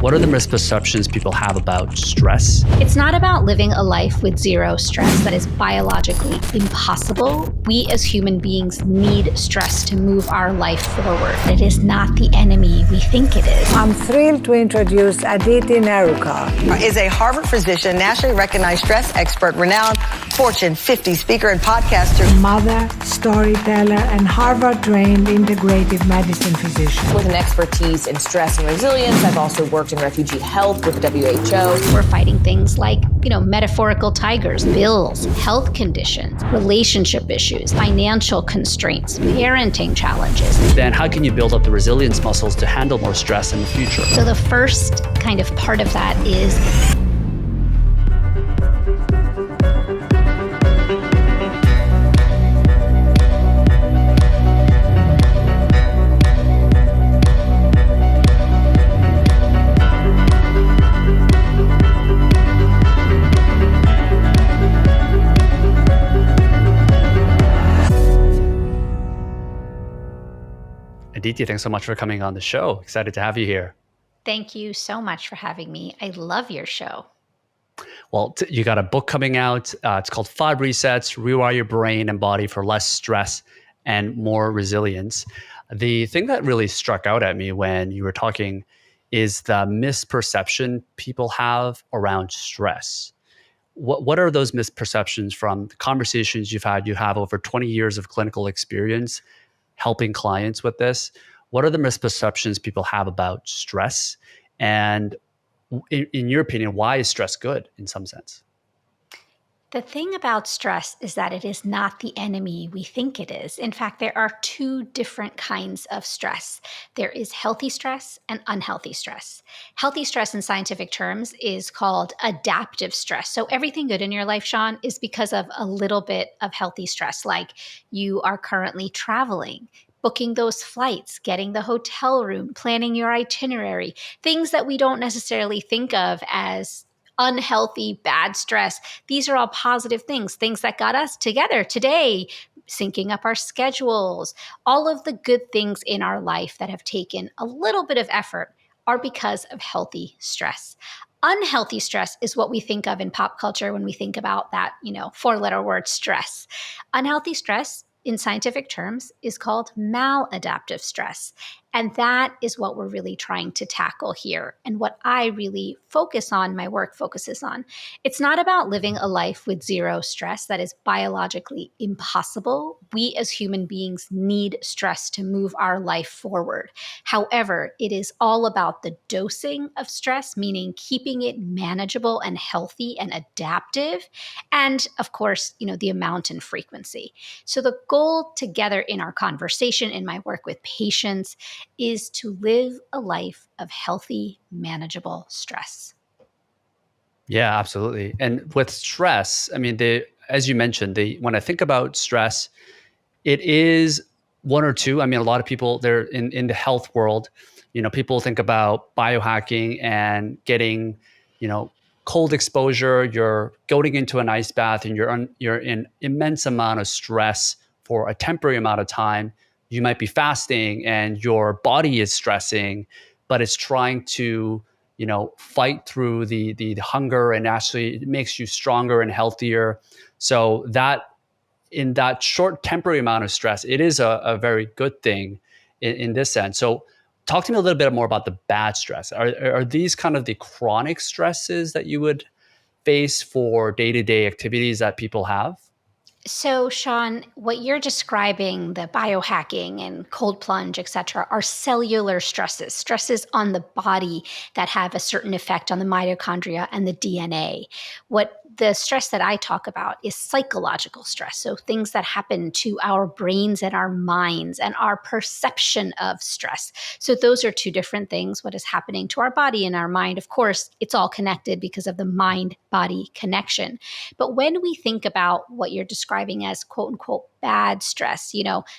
What are the misperceptions people have about stress? It's not about living a life with zero stress. That is biologically impossible. We as human beings need stress to move our life forward. It is not the enemy we think it is. I'm thrilled to introduce Aditi Nerurkar. Is a Harvard physician, nationally recognized stress expert, renowned Fortune 50 speaker and podcaster. Mother, storyteller, and Harvard-trained integrative medicine physician. With an expertise in stress and resilience, I've also worked in refugee health with the WHO. We're fighting things like, metaphorical tigers, bills, health conditions, relationship issues, financial constraints, parenting challenges. Then how can you build up the resilience muscles to handle more stress in the future? So the first kind of part of that is Aditi, thanks so much for coming on the show. Excited to have you here. Thank you so much for having me. I love your show. Well, you got a book coming out. It's called 5 Resets, Rewire Your Brain and Body for Less Stress and More Resilience. The thing that really struck out at me when you were talking is the misperception people have around stress. What are those misperceptions from the conversations you've had? You have over 20 years of clinical experience helping clients with this. What are the misperceptions people have about stress? And in your opinion, why is stress good in some sense? The thing about stress is that it is not the enemy we think it is. In fact, there are two different kinds of stress. There is healthy stress and unhealthy stress. Healthy stress in scientific terms is called adaptive stress. So everything good in your life, Sean, is because of a little bit of healthy stress, like you are currently traveling, booking those flights, getting the hotel room, planning your itinerary, things that we don't necessarily think of as unhealthy, bad stress. These are all positive things that got us together today, syncing up our schedules. All of the good things in our life that have taken a little bit of effort are because of healthy stress. Unhealthy stress is what we think of in pop culture when we think about that, 4-letter word stress. Unhealthy stress in scientific terms is called maladaptive stress. And that is what we're really trying to tackle here. And what I really focus on, my work focuses on. It's not about living a life with zero stress. That is biologically impossible. We as human beings need stress to move our life forward. However, it is all about the dosing of stress, meaning keeping it manageable and healthy and adaptive. And of course, the amount and frequency. So the goal together in our conversation, in my work with patients, is to live a life of healthy, manageable stress. Yeah, absolutely. And with stress, as you mentioned, when I think about stress, it is one or two. A lot of people, they're in the health world, people think about biohacking and getting, cold exposure. You're going into an ice bath and you're in immense amount of stress for a temporary amount of time. You might be fasting and your body is stressing, but it's trying to, fight through the hunger, and actually it makes you stronger and healthier. So that in that short temporary amount of stress, it is a very good thing in this sense. So talk to me a little bit more about the bad stress. Are these kind of the chronic stresses that you would face for day-to-day activities that people have? So, Sean, what you're describing, the biohacking and cold plunge, et cetera, are cellular stresses on the body that have a certain effect on the mitochondria and the DNA. What the stress that I talk about is psychological stress. So things that happen to our brains and our minds and our perception of stress. So those are two different things. What is happening to our body and our mind? Of course, it's all connected because of the mind-body connection. But when we think about what you're describing as quote unquote bad stress,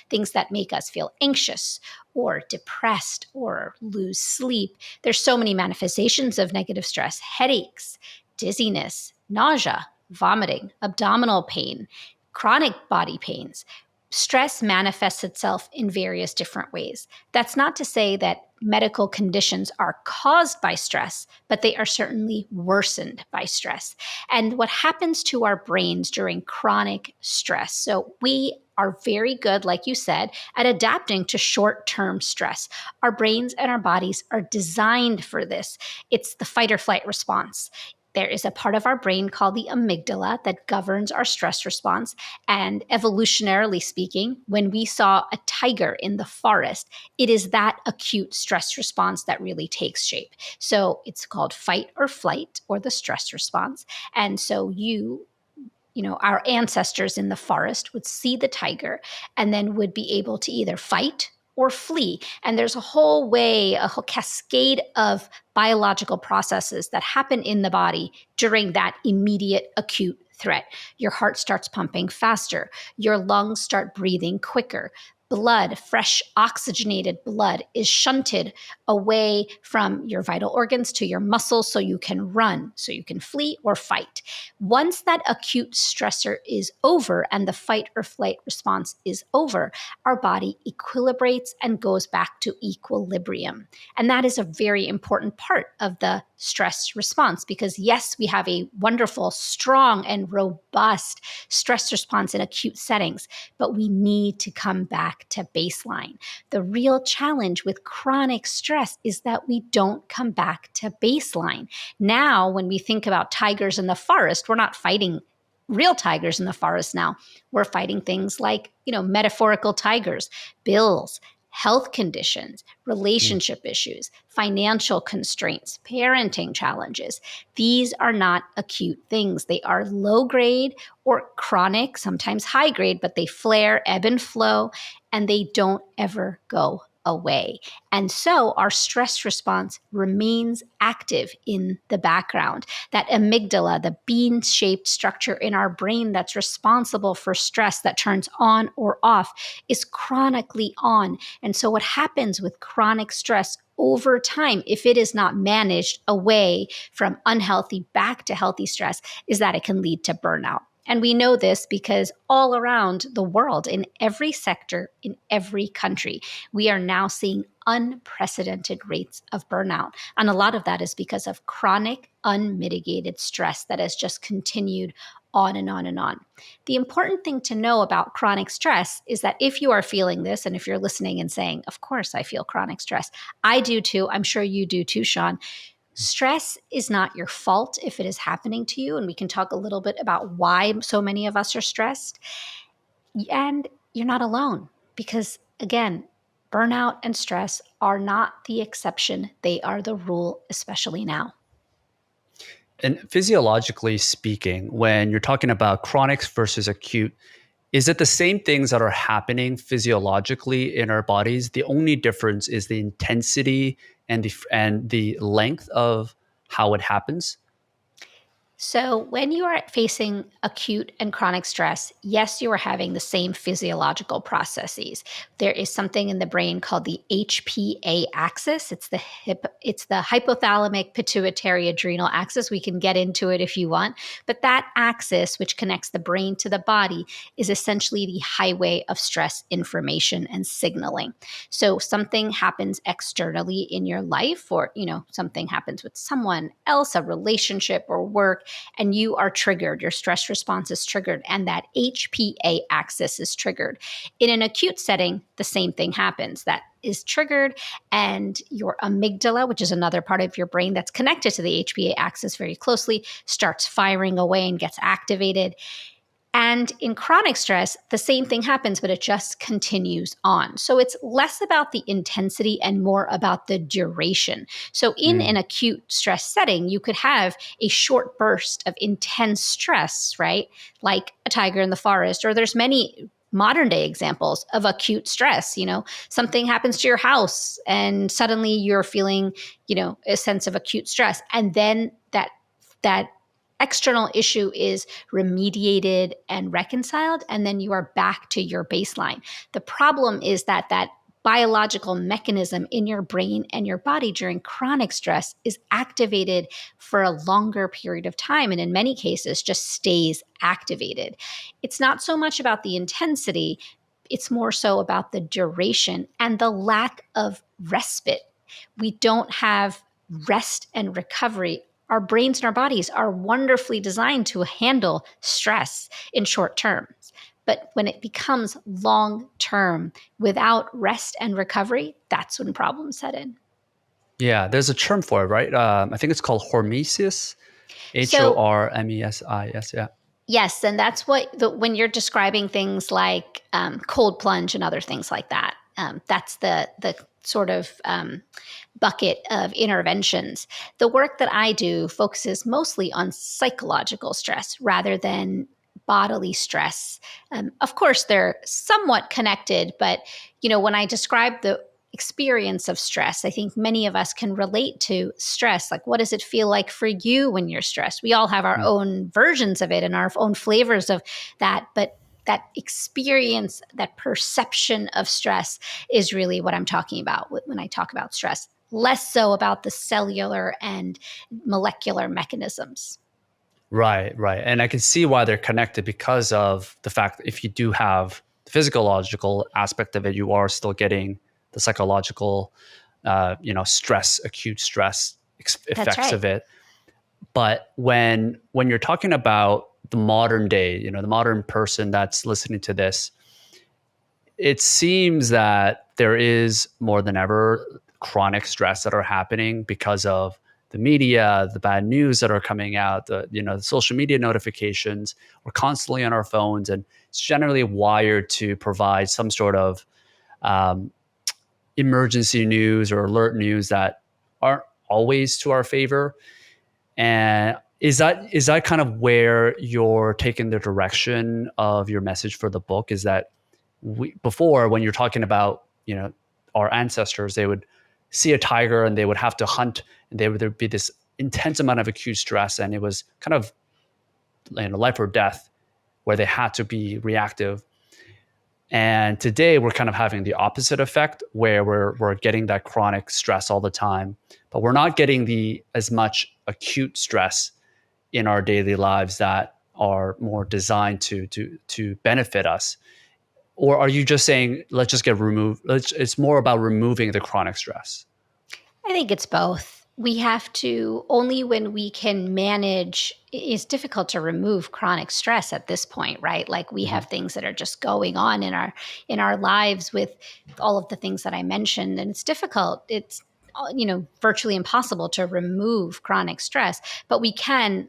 things that make us feel anxious or depressed or lose sleep, there's so many manifestations of negative stress: headaches, dizziness, nausea, vomiting, abdominal pain, chronic body pains. stress manifests itself in various different ways. That's not to say that medical conditions are caused by stress, but they are certainly worsened by stress. And what happens to our brains during chronic stress? So we are very good, like you said, at adapting to short-term stress. Our brains and our bodies are designed for this. It's the fight or flight response. There is a part of our brain called the amygdala that governs our stress response. And evolutionarily speaking, when we saw a tiger in the forest, it is that acute stress response that really takes shape. So it's called fight or flight, or the stress response. And so our ancestors in the forest would see the tiger and then would be able to either fight or flee. And there's a whole cascade of biological processes that happen in the body during that immediate acute threat. Your heart starts pumping faster. Your lungs start breathing quicker. Blood, fresh oxygenated blood, is shunted away from your vital organs to your muscles so you can run, so you can flee or fight. Once that acute stressor is over and the fight or flight response is over, our body equilibrates and goes back to equilibrium. And that is a very important part of the stress response, because yes, we have a wonderful, strong, and robust stress response in acute settings, but we need to come back to baseline. The real challenge with chronic stress is that we don't come back to baseline. Now, when we think about tigers in the forest, we're not fighting real tigers in the forest now. We're fighting things like, metaphorical tigers, bills, health conditions, relationship issues, financial constraints, parenting challenges. These are not acute things. They are low grade or chronic, sometimes high grade, but they flare, ebb and flow, and they don't ever go away. And so our stress response remains active in the background. That amygdala, the bean-shaped structure in our brain that's responsible for stress that turns on or off, is chronically on. And so what happens with chronic stress over time, if it is not managed away from unhealthy back to healthy stress, is that it can lead to burnout. And we know this because all around the world, in every sector, in every country, we are now seeing unprecedented rates of burnout. And a lot of that is because of chronic, unmitigated stress that has just continued on and on and on. The important thing to know about chronic stress is that if you are feeling this, and if you're listening and saying, of course, I feel chronic stress, I do too, I'm sure you do too, Sean. Stress is not your fault if it is happening to you. And we can talk a little bit about why so many of us are stressed. And you're not alone because, again, burnout and stress are not the exception. They are the rule, especially now. And physiologically speaking, when you're talking about chronic versus acute, is it the same things that are happening physiologically in our bodies? The only difference is the intensity and the length of how it happens. So when you are facing acute and chronic stress, yes, you are having the same physiological processes. There is something in the brain called the HPA axis. It's the hypothalamic pituitary adrenal axis. We can get into it if you want. But that axis, which connects the brain to the body, is essentially the highway of stress information and signaling. So something happens externally in your life, or something happens with someone else, a relationship or work, and you are triggered, your stress response is triggered, and that HPA axis is triggered. In an acute setting, the same thing happens. That is triggered, and your amygdala, which is another part of your brain that's connected to the HPA axis very closely, starts firing away and gets activated. And in chronic stress, the same thing happens, but it just continues on. So it's less about the intensity and more about the duration. So in an acute stress setting, you could have a short burst of intense stress, right? Like a tiger in the forest, or there's many modern day examples of acute stress. Something happens to your house and suddenly you're feeling, a sense of acute stress. And then that external issue is remediated and reconciled, and then you are back to your baseline. The problem is that biological mechanism in your brain and your body during chronic stress is activated for a longer period of time, and in many cases just stays activated. It's not so much about the intensity. It's more so about the duration and the lack of respite. We don't have rest and recovery. Our brains and our bodies are wonderfully designed to handle stress in short term. But when it becomes long term without rest and recovery, that's when problems set in. Yeah, there's a term for it, right? I think it's called hormesis, So, HORMESIS. Yeah. yes, and that's when you're describing things like cold plunge and other things like that. That's the sort of bucket of interventions. The work that I do focuses mostly on psychological stress rather than bodily stress. Of course, they're somewhat connected, but when I describe the experience of stress, I think many of us can relate to stress. Like, what does it feel like for you when you're stressed? We all have our own versions of it and our own flavors of that, but that experience, that perception of stress is really what I'm talking about when I talk about stress, less so about the cellular and molecular mechanisms. Right, right. And I can see why they're connected because of the fact that if you do have the physiological aspect of it, you are still getting the psychological, stress, acute stress That's effects right. of it. But when you're talking about the modern day, the modern person that's listening to this, it seems that there is more than ever chronic stress that are happening because of the media, the bad news that are coming out, the social media notifications. We're constantly on our phones, and it's generally wired to provide some sort of um, emergency news or alert news that aren't always to our favor. And is that kind of where you're taking the direction of your message for the book? Is that before, when you're talking about our ancestors, they would see a tiger and they would have to hunt, and there'd be this intense amount of acute stress, and it was kind of life or death, where they had to be reactive. And today we're kind of having the opposite effect, where we're getting that chronic stress all the time, but we're not getting the as much acute stress in our daily lives that are more designed to benefit us. Or are you just saying let's just get removed? It's more about removing the chronic stress. I think it's both. We have to, only when we can manage, it's difficult to remove chronic stress at this point, right? Like, we Mhm. have things that are just going on in our lives with all of the things that I mentioned, and it's difficult. It's virtually impossible to remove chronic stress, but we can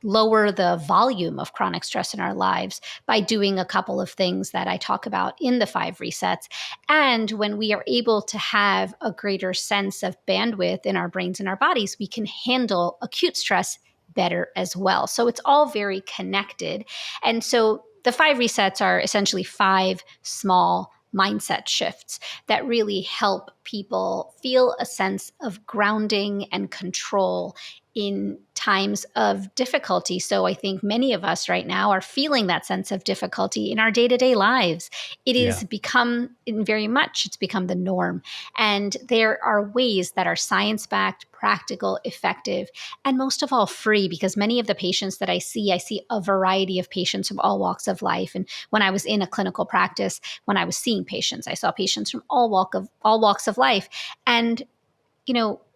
lower the volume of chronic stress in our lives by doing a couple of things that I talk about in the 5 resets. And when we are able to have a greater sense of bandwidth in our brains and our bodies, we can handle acute stress better as well. So it's all very connected. And so the 5 resets are essentially 5 small mindset shifts that really help people feel a sense of grounding and control in times of difficulty. So I think many of us right now are feeling that sense of difficulty in our day-to-day lives. It Yeah. is become, very much, it's become the norm. And there are ways that are science-backed, practical, effective, and most of all free, because many of the patients that I see a variety of patients from all walks of life. And when I was in a clinical practice, when I was seeing patients, I saw patients from all walks of life. And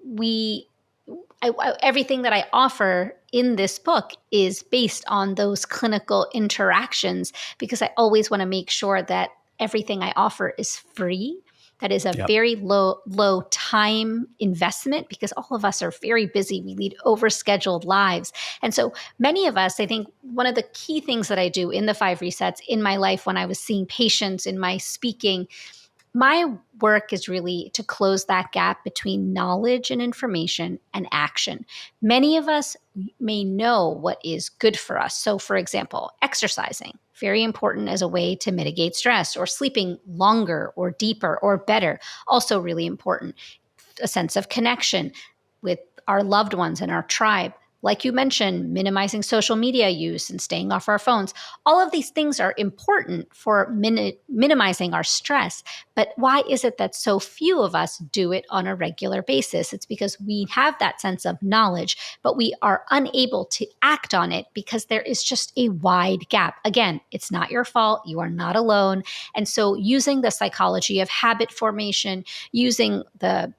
we everything that I offer in this book is based on those clinical interactions, because I always want to make sure that everything I offer is free. That is a Yep. very low time investment, because all of us are very busy. We lead overscheduled lives. And so many of us, I think one of the key things that I do in the 5 resets in my life, when I was seeing patients, in my speaking, my work is really to close that gap between knowledge and information and action. Many of us may know what is good for us. So, for example, exercising, very important as a way to mitigate stress, or sleeping longer or deeper or better, also really important. A sense of connection with our loved ones and our tribe. like you mentioned, minimizing social media use and staying off our phones. All of these things are important for minimizing our stress. But why is it that so few of us do it on a regular basis? It's because we have that sense of knowledge, but we are unable to act on it because there is just a wide gap. Again, it's not your fault. You are not alone. And so using the psychology of habit formation, using the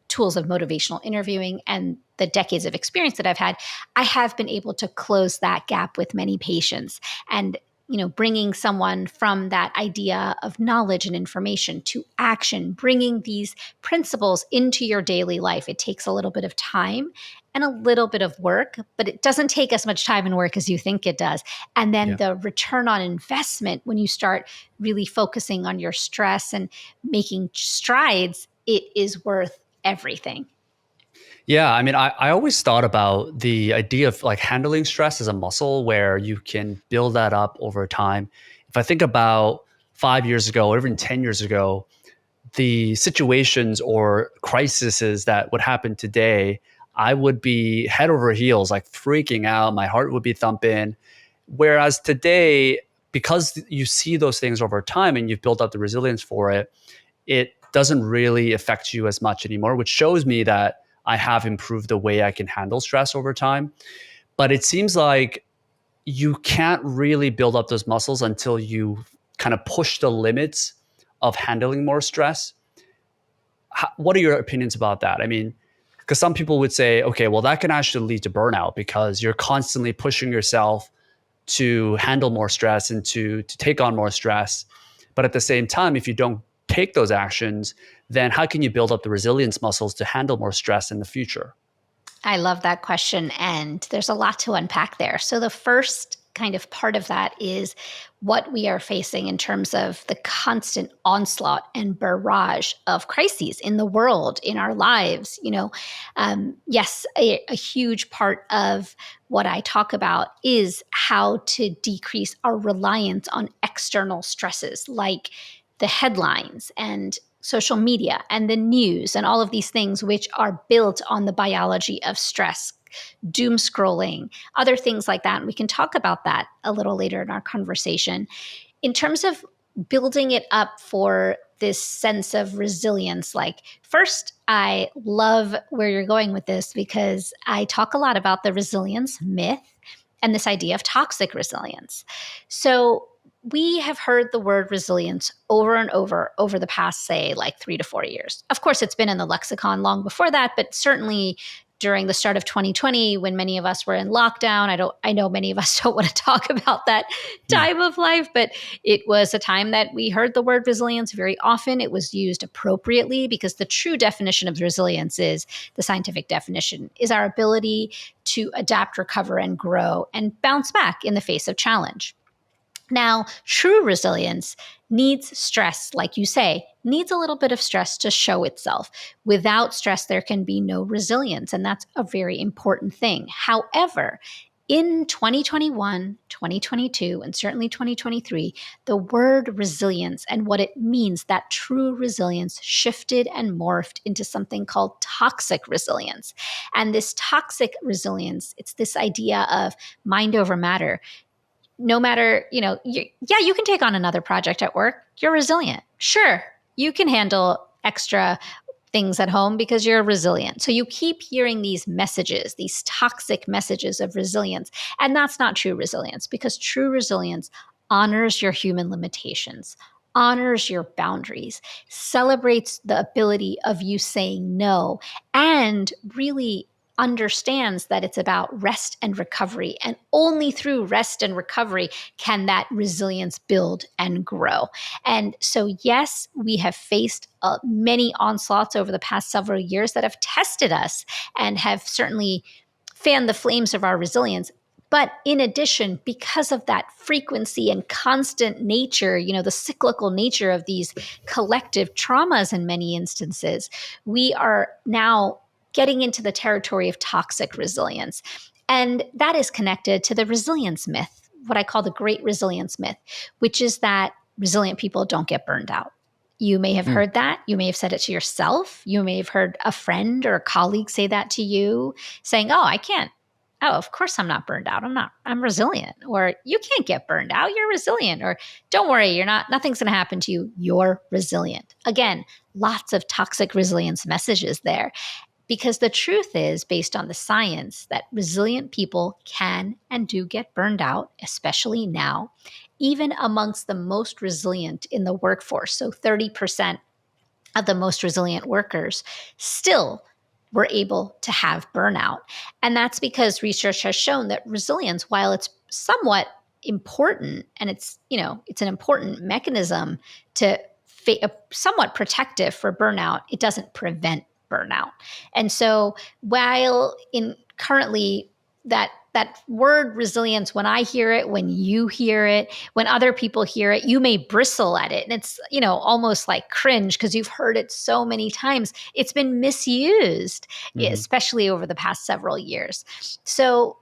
tools of motivational interviewing and the decades of experience that I've had, I have been able to close that gap with many patients. And bringing someone from that idea of knowledge and information to action, bringing these principles into your daily life. It takes a little bit of time and a little bit of work, but it doesn't take as much time and work as you think it does. And then the return on investment, when you start really focusing on your stress and making strides, it is worth everything. Yeah, I mean, I always thought about the idea of like handling stress as a muscle where you can build that up over time. If I think about 5 years ago or even 10 years ago, the situations or crises that would happen today, I would be head over heels, like freaking out. My heart would be thumping. Whereas today, because you see those things over time and you've built up the resilience for it, it doesn't really affect you as much anymore, which shows me that I have improved the way I can handle stress over time. But it seems like you can't really build up those muscles until you kind of push the limits of handling more stress. What are your opinions about that? I mean, because some people would say, okay, well, that can actually lead to burnout because you're constantly pushing yourself to handle more stress and to take on more stress. But at the same time, if you don't take those actions, then how can you build up the resilience muscles to handle more stress in the future? I love that question. And there's a lot to unpack there. So the first kind of part of that is what we are facing in terms of the constant onslaught and barrage of crises in the world, in our lives. Yes, a huge part of what I talk about is how to decrease our reliance on external stresses like the headlines and social media and the news and all of these things which are built on the biology of stress, doom scrolling, other things like that. And we can talk about that a little later in our conversation. In terms of building it up for this sense of resilience, like first, I love where you're going with this because I talk a lot about the resilience myth and this idea of toxic resilience. So we have heard the word resilience over and over the past, say, like 3 to 4 years. Of course, it's been in the lexicon long before that, but certainly during the start of 2020, when many of us were in lockdown, I know many of us don't want to talk about that time of life, but it was a time that we heard the word resilience very often. It was used appropriately because the true definition of resilience is the scientific definition is our ability to adapt, recover, and grow and bounce back in the face of challenge. Now, true resilience needs stress, like you say, needs a little bit of stress to show itself. Without stress, there can be no resilience, and that's a very important thing. However, in 2021, 2022, and certainly 2023, the word resilience and what it means, that true resilience, shifted and morphed into something called toxic resilience. And this toxic resilience, it's this idea of mind over matter. No matter, you can take on another project at work. You're resilient. Sure, you can handle extra things at home because you're resilient. So you keep hearing these messages, these toxic messages of resilience. And that's not true resilience because true resilience honors your human limitations, honors your boundaries, celebrates the ability of you saying no, and really understands that it's about rest and recovery. And only through rest and recovery can that resilience build and grow. And so, yes, we have faced many onslaughts over the past several years that have tested us and have certainly fanned the flames of our resilience. But in addition, because of that frequency and constant nature, the cyclical nature of these collective traumas in many instances, we are now getting into the territory of toxic resilience. And that is connected to the resilience myth, what I call the great resilience myth, which is that resilient people don't get burned out. You may have heard that. You may have said it to yourself. You may have heard a friend or a colleague say that to you, saying, oh, I can't oh, of course I'm not burned out. I'm resilient. Or you can't get burned out. You're resilient. Or don't worry, nothing's going to happen to you. You're resilient. Again, lots of toxic resilience messages there. Because the truth is, based on the science, that resilient people can and do get burned out, especially now, even amongst the most resilient in the workforce. So 30% of the most resilient workers still were able to have burnout. And that's because research has shown that resilience, while it's somewhat important and it's an important mechanism to somewhat protective for burnout, it doesn't prevent burnout. And so while in currently that word resilience, when I hear it, when you hear it, when other people hear it, you may bristle at it. And it's, almost like cringe because you've heard it so many times. It's been misused, especially over the past several years. So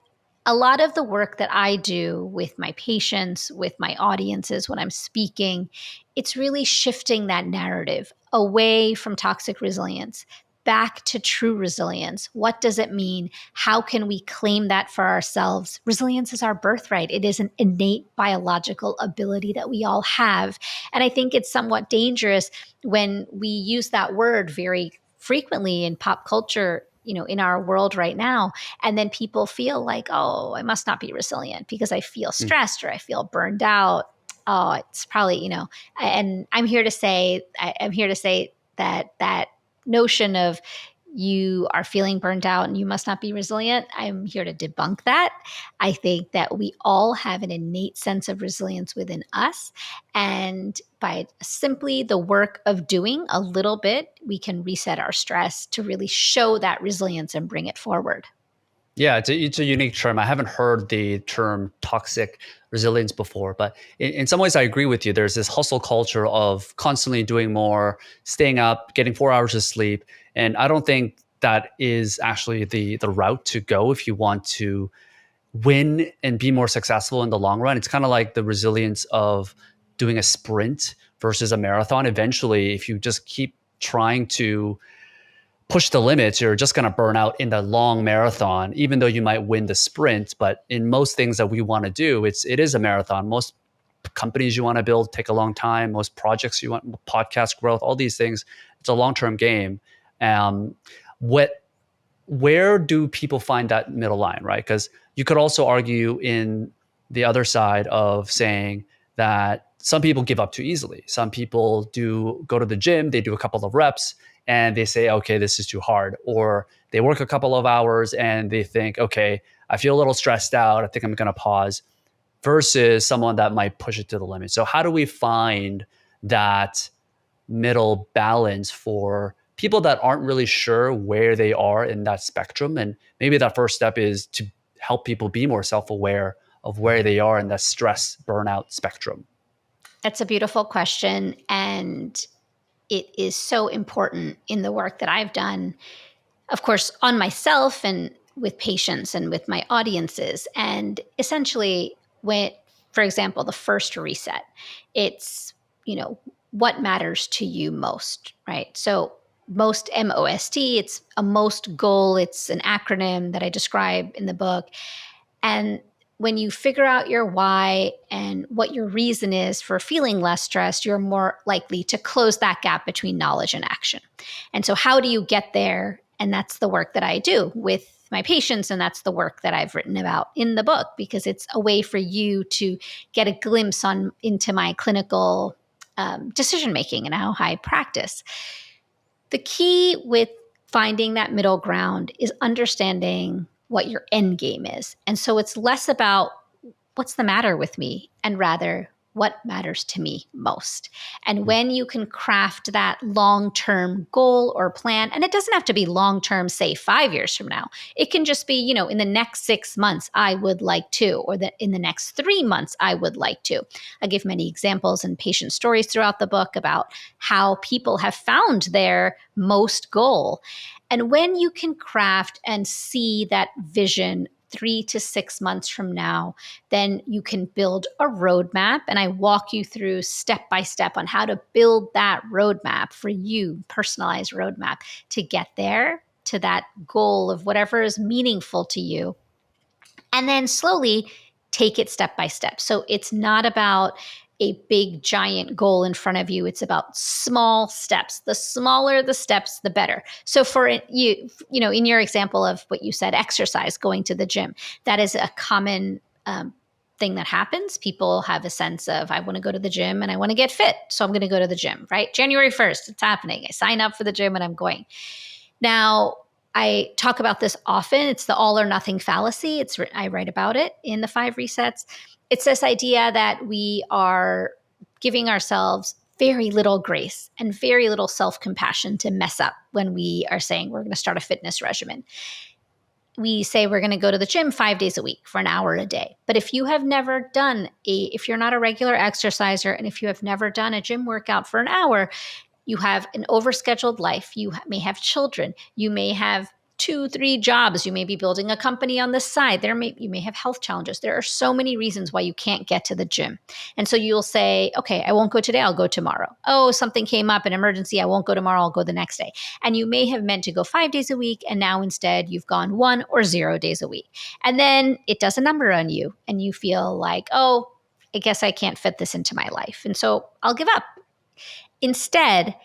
a lot of the work that I do with my patients, with my audiences when I'm speaking, it's really shifting that narrative away from toxic resilience back to true resilience. What does it mean? How can we claim that for ourselves? Resilience is our birthright. It is an innate biological ability that we all have. And I think it's somewhat dangerous when we use that word very frequently in pop culture, in our world right now. And then people feel like, oh, I must not be resilient because I feel stressed or I feel burned out. Oh, it's probably, and I'm here to say that notion of you are feeling burnt out and you must not be resilient, I'm here to debunk that. I think that we all have an innate sense of resilience within us. And by simply the work of doing a little bit, we can reset our stress to really show that resilience and bring it forward. Yeah, it's a unique term. I haven't heard the term toxic resilience before, but in some ways I agree with you. There's this hustle culture of constantly doing more, staying up, getting 4 hours of sleep. And I don't think that is actually the route to go if you want to win and be more successful in the long run. It's kind of like the resilience of doing a sprint versus a marathon. Eventually, if you just keep trying to push the limits, you're just going to burn out in the long marathon, even though you might win the sprint. But in most things that we want to do, it is a marathon. Most companies you want to build take a long time. Most projects you want, podcast growth, all these things, it's a long-term game. Where do people find that middle line, right? Because you could also argue in the other side of saying that some people give up too easily. Some people do go to the gym, they do a couple of reps, and they say, okay, this is too hard. Or they work a couple of hours and they think, okay, I feel a little stressed out. I think I'm going to pause, versus someone that might push it to the limit. So how do we find that middle balance for people that aren't really sure where they are in that spectrum? And maybe that first step is to help people be more self-aware of where they are in that stress burnout spectrum. That's a beautiful question. And it is so important in the work that I've done, of course, on myself and with patients and with my audiences. And essentially, for example, the first reset, it's, what matters to you most, right? So most, MOST, it's a most goal. It's an acronym that I describe in the book. And when you figure out your why and what your reason is for feeling less stressed, you're more likely to close that gap between knowledge and action. And so how do you get there? And that's the work that I do with my patients. And that's the work that I've written about in the book, because it's a way for you to get a glimpse into my clinical decision-making and how I practice. The key with finding that middle ground is understanding what your end game is. And so it's less about what's the matter with me and rather what matters to me most. And when you can craft that long-term goal or plan, and it doesn't have to be long-term, say 5 years from now. It can just be, in the next 6 months, I would like to, or in the next 3 months, I would like to. I give many examples and patient stories throughout the book about how people have found their most goal. And when you can craft and see that vision 3 to 6 months from now, then you can build a roadmap. And I walk you through step by step on how to build that roadmap for you, personalized roadmap to get there to that goal of whatever is meaningful to you. And then slowly take it step by step. So it's not about a big giant goal in front of you. It's about small steps. The smaller the steps, the better. So for you, in your example of what you said, exercise, going to the gym, that is a common thing that happens. People have a sense of, I want to go to the gym and I want to get fit. So I'm going to go to the gym, right? January 1st, it's happening. I sign up for the gym and I'm going. Now, I talk about this often. It's the all or nothing fallacy. I write about it in the 5 resets. It's this idea that we are giving ourselves very little grace and very little self-compassion to mess up when we are saying we're going to start a fitness regimen. We say we're going to go to the gym 5 days a week for an hour a day. But if you have never if you're not a regular exerciser, and if you have never done a gym workout for an hour, you have an overscheduled life. You may have children. You may have 2-3 jobs. You may be building a company on the side. You may have health challenges. There are so many reasons why you can't get to the gym. And so you'll say, okay, I won't go today. I'll go tomorrow. Oh, something came up, an emergency. I won't go tomorrow. I'll go the next day. And you may have meant to go 5 days a week. And now instead you've gone 1 or 0 days a week. And then it does a number on you. And you feel like, oh, I guess I can't fit this into my life. And so I'll give up. Instead,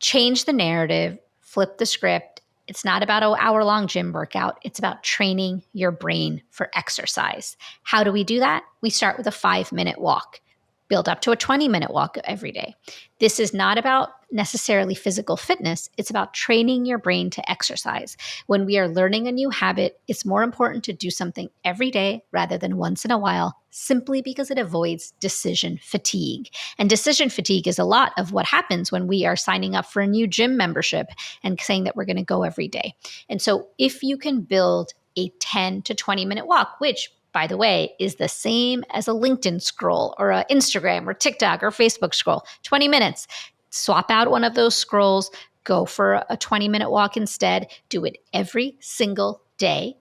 change the narrative, flip the script. It's not about an hour-long gym workout. It's about training your brain for exercise. How do we do that? We start with a 5-minute walk, build up to a 20-minute walk every day. This is not about necessarily physical fitness. It's about training your brain to exercise. When we are learning a new habit, it's more important to do something every day rather than once in a while, simply because it avoids decision fatigue. And decision fatigue is a lot of what happens when we are signing up for a new gym membership and saying that we're going to go every day. And so if you can build a 10 to 20-minute walk, which, by the way, is the same as a LinkedIn scroll or an Instagram or TikTok or Facebook scroll, 20 minutes. Swap out one of those scrolls, go for a 20-minute walk instead, do it every single day.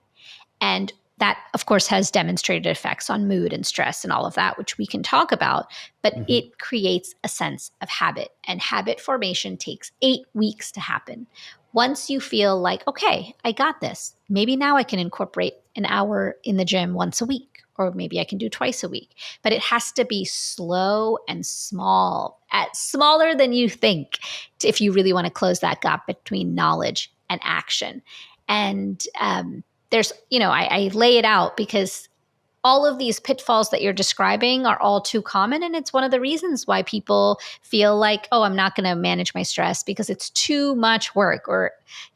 And that, of course, has demonstrated effects on mood and stress and all of that, which we can talk about, but it creates a sense of habit. And habit formation takes 8 weeks to happen. Once you feel like, okay, I got this, maybe now I can incorporate an hour in the gym once a week, or maybe I can do twice a week. But it has to be slow and small, smaller than you think, if you really want to close that gap between knowledge and action. And there's, I lay it out because all of these pitfalls that you're describing are all too common. And it's one of the reasons why people feel like, oh, I'm not going to manage my stress because it's too much work. Or,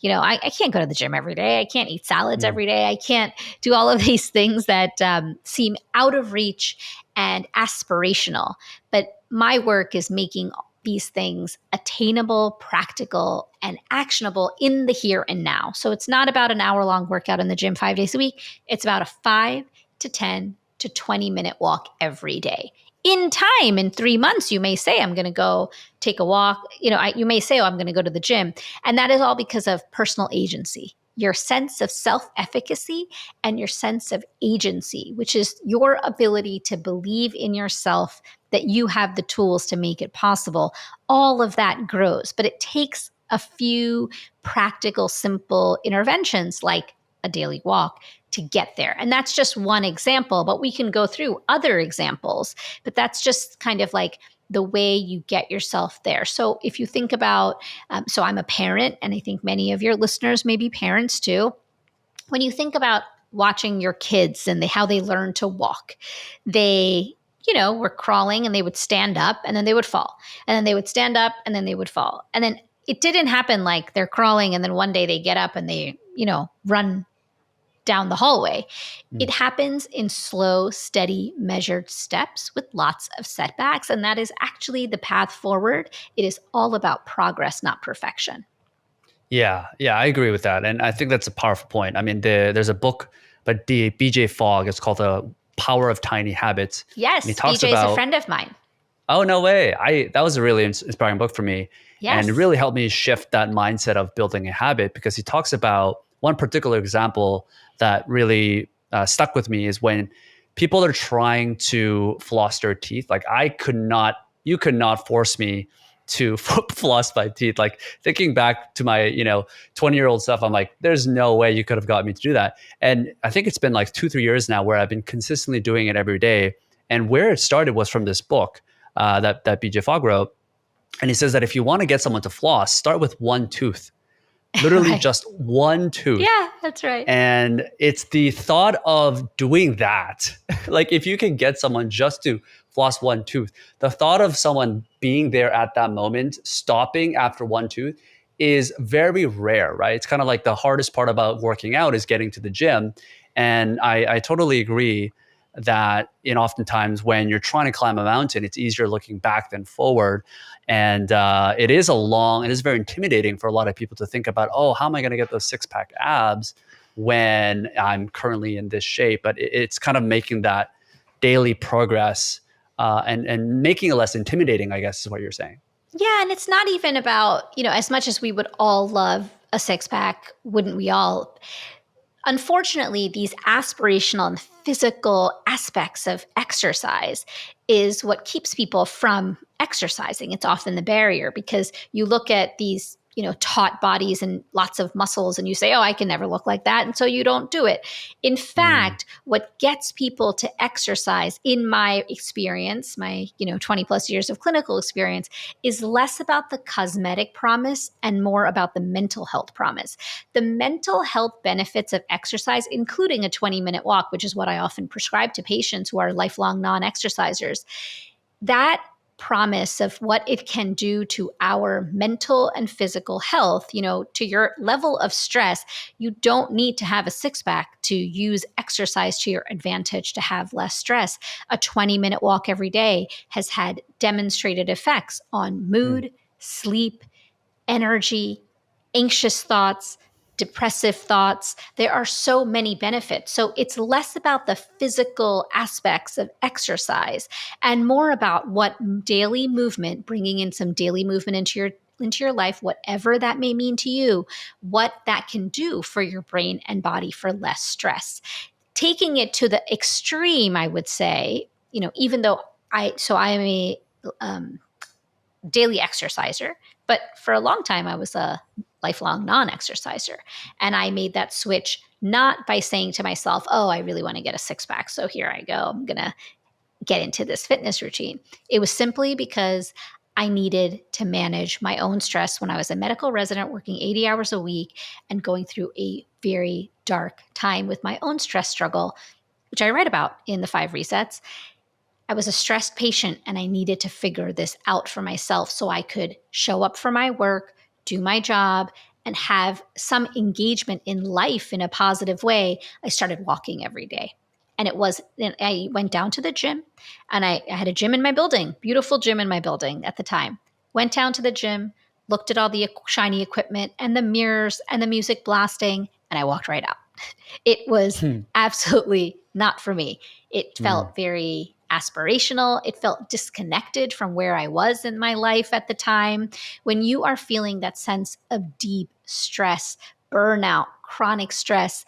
I can't go to the gym every day. I can't eat salads every day. I can't do all of these things that seem out of reach and aspirational. But my work is making these things attainable, practical, and actionable in the here and now. So it's not about an hour-long workout in the gym 5 days a week. It's about a 5 to 10 to 20-minute walk every day. In time, in 3 months, you may say, I'm going to go take a walk. You may say, oh, I'm going to go to the gym. And that is all because of personal agency, your sense of self-efficacy and your sense of agency, which is your ability to believe in yourself, that you have the tools to make it possible. All of that grows, but it takes a few practical, simple interventions like a daily walk to get there. And that's just one example, but we can go through other examples, but that's just kind of like the way you get yourself there. So if you think about, so I'm a parent, and I think many of your listeners may be parents too. When you think about watching your kids and how they learn to walk, they were crawling and they would stand up and then they would fall. And then they would stand up and then they would fall. And then it didn't happen like they're crawling and then one day they get up and they, run down the hallway. It happens in slow, steady, measured steps with lots of setbacks. And that is actually the path forward. It is all about progress, not perfection. Yeah, I agree with that. And I think that's a powerful point. I mean, there's a book by BJ Fogg. It's called The Power of Tiny Habits. Yes, BJ is a friend of mine. Oh, no way. That was a really inspiring book for me. Yes. And it really helped me shift that mindset of building a habit, because he talks about one particular example that really stuck with me is when people are trying to floss their teeth. Like you could not force me to floss my teeth. Like thinking back to my, 20-year-old self, I'm like, there's no way you could have got me to do that. And I think it's been like 2-3 years now where I've been consistently doing it every day. And where it started was from this book that BJ Fogg wrote. And he says that if you want to get someone to floss, start with one tooth, literally Right. just one tooth. Yeah, that's right. And it's the thought of doing that. Like if you can get someone just to floss one tooth, the thought of someone being there at that moment, stopping after one tooth is very rare, right? It's kind of like the hardest part about working out is getting to the gym. And I totally agree that oftentimes when you're trying to climb a mountain, it's easier looking back than forward. And it is very intimidating for a lot of people to think about, oh, how am I going to get those 6-pack abs when I'm currently in this shape? But it's kind of making that daily progress and making it less intimidating, I guess is what you're saying. Yeah, and it's not even about, as much as we would all love a 6-pack, wouldn't we all? Unfortunately, these aspirational and physical aspects of exercise is what keeps people from exercising. It's often the barrier because you look at these, taut bodies and lots of muscles and you say, oh, I can never look like that. And so you don't do it. In fact, what gets people to exercise, in my experience, my, 20 plus years of clinical experience, is less about the cosmetic promise and more about the mental health promise. The mental health benefits of exercise, including a 20-minute walk, which is what I often prescribe to patients who are lifelong non-exercisers, that promise of what it can do to our mental and physical health, to your level of stress, you don't need to have a 6-pack to use exercise to your advantage to have less stress. A 20-minute walk every day has had demonstrated effects on mood, sleep, energy, anxious thoughts, depressive thoughts. There are so many benefits. So it's less about the physical aspects of exercise and more about what daily movement, bringing in some daily movement into your life, whatever that may mean to you, what that can do for your brain and body for less stress. Taking it to the extreme, I would say, even though I am a daily exerciser, but for a long time I was a lifelong non-exerciser. And I made that switch not by saying to myself, oh, I really want to get a 6-pack, so here I go, I'm going to get into this fitness routine. It was simply because I needed to manage my own stress when I was a medical resident working 80 hours a week and going through a very dark time with my own stress struggle, which I write about in the 5 Resets. I was a stressed patient and I needed to figure this out for myself so I could show up for my work, do my job, and have some engagement in life in a positive way. I started walking every day. And I went down to the gym, and I had a gym in my building, beautiful gym in my building at the time. Went down to the gym, looked at all the shiny equipment and the mirrors and the music blasting, and I walked right out. It was absolutely not for me. It felt very aspirational. It felt disconnected from where I was in my life at the time. When you are feeling that sense of deep stress, burnout, chronic stress,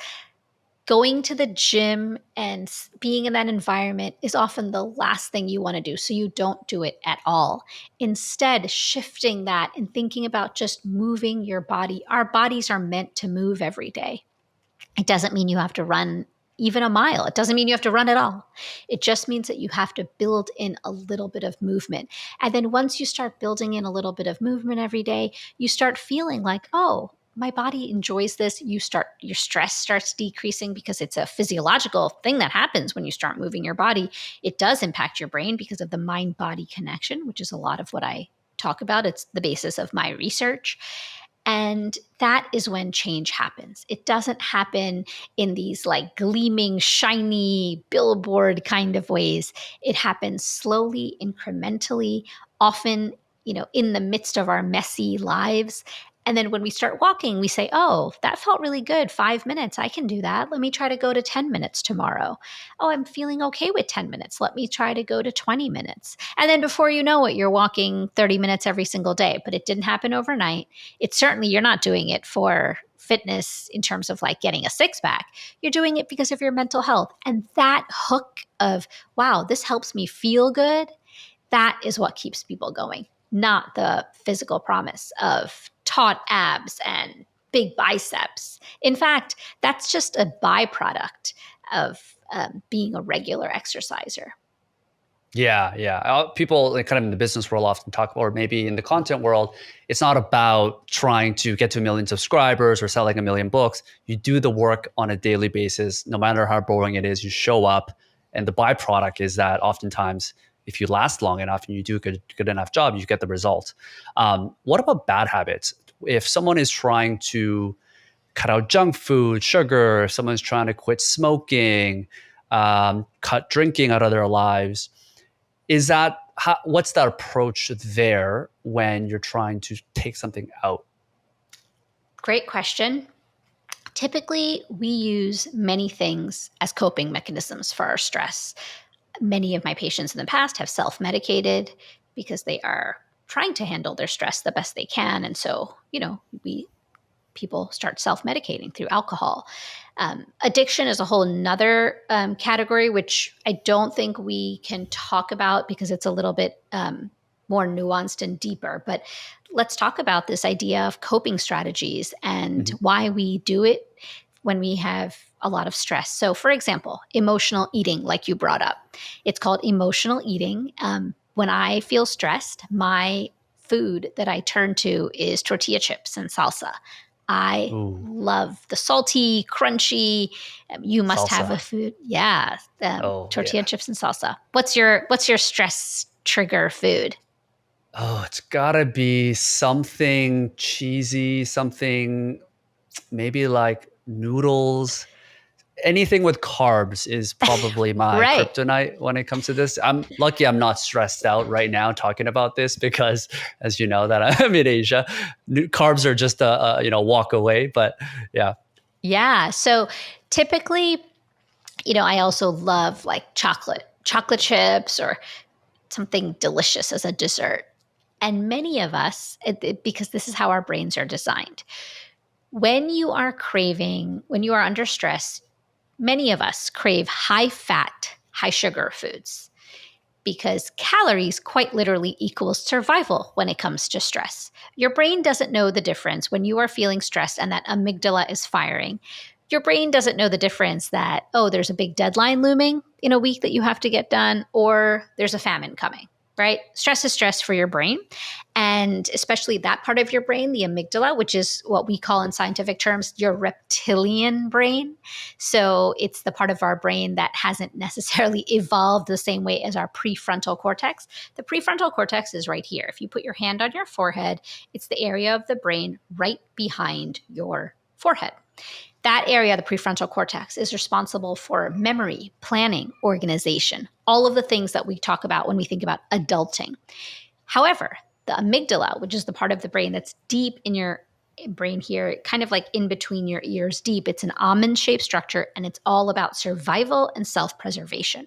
going to the gym and being in that environment is often the last thing you want to do. So you don't do it at all. Instead, shifting that and thinking about just moving your body. Our bodies are meant to move every day. It doesn't mean you have to run even a mile. It doesn't mean you have to run at all. It just means that you have to build in a little bit of movement. And then once you start building in a little bit of movement every day, you start feeling like, oh, my body enjoys this. Your stress starts decreasing because it's a physiological thing that happens when you start moving your body. It does impact your brain because of the mind-body connection, which is a lot of what I talk about. It's the basis of my research. And that is when change happens. It doesn't happen in these like gleaming, shiny, billboard kind of ways. It happens slowly, incrementally, often, in the midst of our messy lives. And then when we start walking, we say, oh, that felt really good. 5 minutes. I can do that. Let me try to go to 10 minutes tomorrow. Oh, I'm feeling okay with 10 minutes. Let me try to go to 20 minutes. And then before you know it, you're walking 30 minutes every single day. But it didn't happen overnight. It's certainly, you're not doing it for fitness in terms of like getting a 6-pack. You're doing it because of your mental health. And that hook of, wow, this helps me feel good, that is what keeps people going. not the physical promise of taut abs and big biceps. In fact, that's just a byproduct of being a regular exerciser. Yeah. People like, kind of in the business world often talk about, or maybe in the content world, it's not about trying to get to 1 million subscribers or selling 1 million books. You do the work on a daily basis, no matter how boring it is, you show up. And the byproduct is that oftentimes, if you last long enough and you do a good enough job, you get the result. What about bad habits? If someone is trying to cut out junk food, sugar, if someone's trying to quit smoking, cut drinking out of their lives, what's that approach there when you're trying to take something out? Great question. Typically, we use many things as coping mechanisms for our stress. Many of my patients in the past have self-medicated because they are trying to handle their stress the best they can. And so, people start self-medicating through alcohol. Addiction is a whole nother category, which I don't think we can talk about because it's a little bit more nuanced and deeper. But let's talk about this idea of coping strategies and why we do it when we have a lot of stress. So for example, emotional eating, like you brought up, it's called emotional eating. When I feel stressed, my food that I turn to is tortilla chips and salsa. I love the salty, crunchy. You must Salsa. have a food. Yeah. Tortilla chips and salsa. What's your stress trigger food? Oh, it's gotta be something cheesy, something maybe like noodles. Anything with carbs is probably my Right. kryptonite when it comes to this. I'm lucky I'm not stressed out right now talking about this because, as you know, that I'm in Asia. Carbs are just a walk away. But yeah. Yeah. So typically, I also love like chocolate chips or something delicious as a dessert. And many of us, because this is how our brains are designed, when you are under stress, many of us crave high fat, high sugar foods because calories quite literally equals survival when it comes to stress. Your brain doesn't know the difference when you are feeling stressed and that amygdala is firing. Your brain doesn't know the difference that, there's a big deadline looming in a week that you have to get done, or there's a famine coming, right? Stress is stress for your brain. And especially that part of your brain, the amygdala, which is what we call in scientific terms, your reptilian brain. So it's the part of our brain that hasn't necessarily evolved the same way as our prefrontal cortex. The prefrontal cortex is right here. If you put your hand on your forehead, it's the area of the brain right behind your forehead. That area, the prefrontal cortex, is responsible for memory, planning, organization, all of the things that we talk about when we think about adulting. However, the amygdala, which is the part of the brain that's deep in your brain here, kind of like in between your ears deep, it's an almond-shaped structure, and it's all about survival and self-preservation.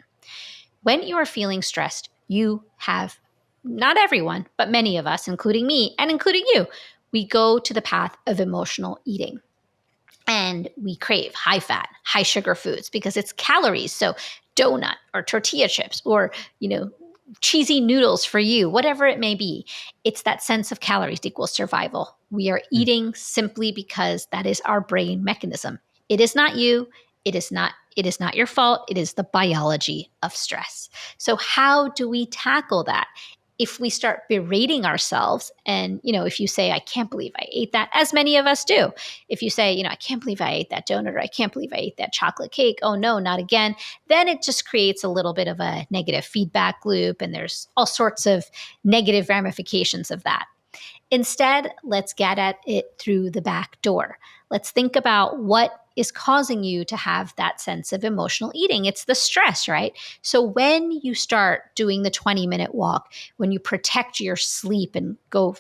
When you are feeling stressed, you have, not everyone, but many of us, including me and including you, we go to the path of emotional eating. And we crave high fat, high sugar foods because it's calories. So donut or tortilla chips or, cheesy noodles for you, whatever it may be. It's that sense of calories equals survival. We are eating simply because that is our brain mechanism. It is not you. It is not your fault. It is the biology of stress. So how do we tackle that? If we start berating ourselves and, if you say, I can't believe I ate that, as many of us do. If you say, I can't believe I ate that donut or I can't believe I ate that chocolate cake. Oh no, not again. Then it just creates a little bit of a negative feedback loop. And there's all sorts of negative ramifications of that. Instead, let's get at it through the back door. Let's think about what is causing you to have that sense of emotional eating. It's the stress, right? So when you start doing the 20-minute walk, when you protect your sleep and go,